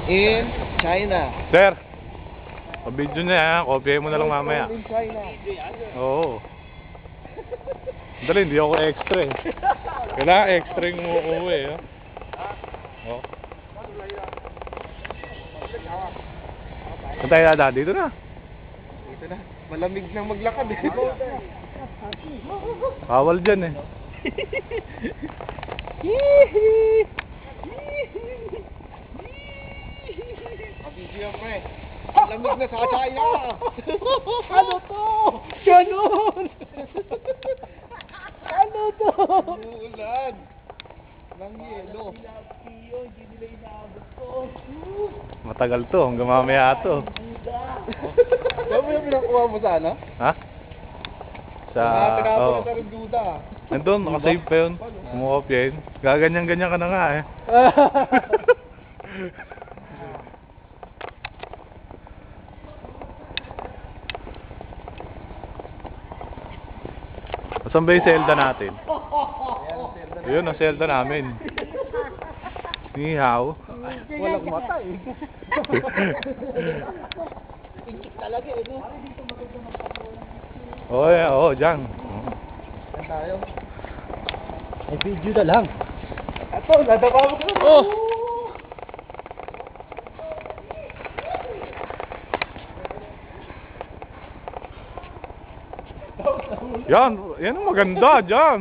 in China. Sir, pa-video na yan. Kopyahin mo na lang mamaya. In China. Oo. Dali, hindi ako extra eh. Kailangan extra yung uuwi eh. Oh. Saan tayo dada? Dito na. Dito na. Malamig nang maglakad eh. Bawal dyan eh. Kabisi yan pre. Lamig na sa China. Ano to? Ganon. Ano to? Umuulan. Nang yelo. Matagal to, hanggang mamaya to. Diyan mo yung pinakuha mo sana? Ha? Sa... Tinapon Oo. na sa Reduda. Nandun, nakasave pa yun. Kumukopyahin. Gaganyan-ganyan ka na nga eh. Saan ba yung Zelda natin? Yun ang Zelda namin. Nihaw. Walang mata eh. Inchik talaga eh, no? Oo, oo, dyan. Saan tayo? Ay, video na lang. Ito, nadapa mo ko. Oh! Yan, yan ang maganda, dyan.